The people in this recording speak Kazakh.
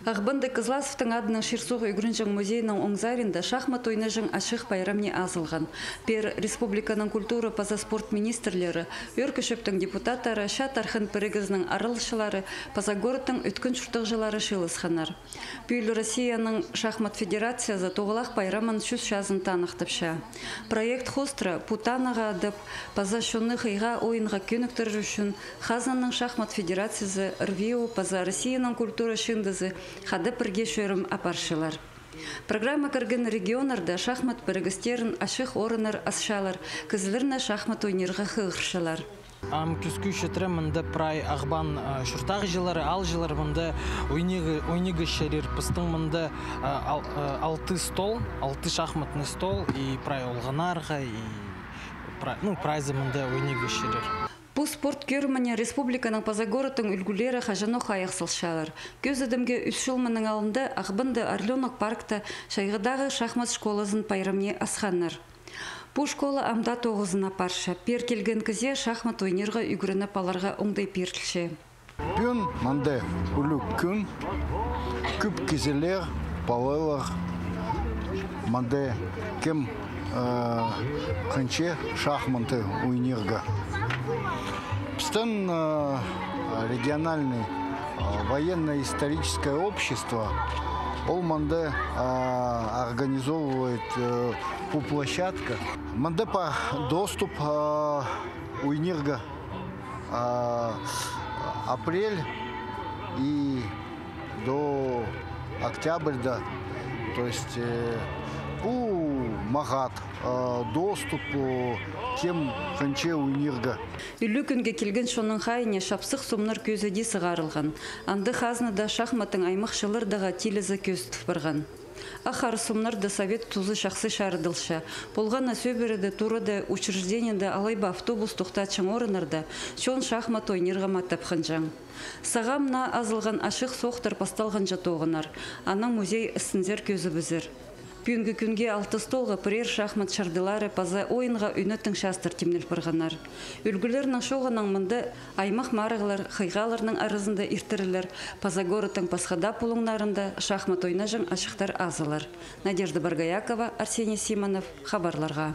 Ағбынды Кызласовтың адының Ширсуғы үгірінжің музейінің оңзарында шахмат ойнажың ашық байрамне азылған. Пер республиканың культура паза спорт министрлері, өркішіптің депутаттары, шат архын пірігізінің арылшылары, паза городтың үткін шұртық жылары шылысханар. Бүйлі Россияның шахмат федерациясы тоғылақ байрамын шүз шазын танықтыпша. Проект хостра Путанаға адып, паза шонны қиға ойынға көніктір үшін Хазанның шахмат федерациясы РВИО паза Россияның культура шындызы хады бірге шөрім апаршылар. Программа кірген регионарда шахмат бірігістерін ашық орынар асшалар, кізілеріне шахмат ойнерға қығыршылар. Күзгі шетірі мұнда прай ағбан шұртақ жылары, ал жылар мұнда ойнегі шерер пыстың мұнда 6 стол, 6 шахматный стол, и прай олғанарға, и прайзы мұнда ойнегі шерер. Бұл спорт көріміне республиканың пазагородтың үлгілері қажаны қайықсылшалар. Көз әдімге үш жылмының алында Ағбынды Орленок паркта шайғыдағы шахмат школасын пайрамне асханнар. Бұл школа амда 9-ына парша. Пер келген кізе шахмат ойнерға үгіріні паларға оңдай пертілше. Пен маңда үлік күн, күп кезелер, палалар, маңда кем қанче шахматы ойнерға. Пстан региональное военно-историческое общество Олманде организовывает по площадке. Манде по доступ уйнирга апрель и до октября, то есть мағат доступ кем қанче уйнирга. Үлі күнге келген шоның қайыне шапсық сомнар көзіде сығарылған. Анды қазнада шахматын аймақшылырдаға телізі көз тұпырған. Ахар сомнарды совет тузы шақсы шарыдылша. Болғана сөбіріді турады учреждениеде алайба автобус тоқтатшың орынырда шон шахмат ойнерға матапқын жаң. Сағамна азылған ашық соқтар пасталған жатоғынар. Ана музей істінзер көзі бізір. Бүгінгі күнге 6 столға бірер шахмат шардылары паза ойынға үнеттің шастыр темнел бірғанар. Үлгілерінің шоғының мұнды аймақ марығылар, қайғаларының арызында иртірілер, паза городтың пасхада пулыңнарында шахмат ойнажың ашықтар азылар. Надежда Баргаякова, Арсений Симонов, хабарларға.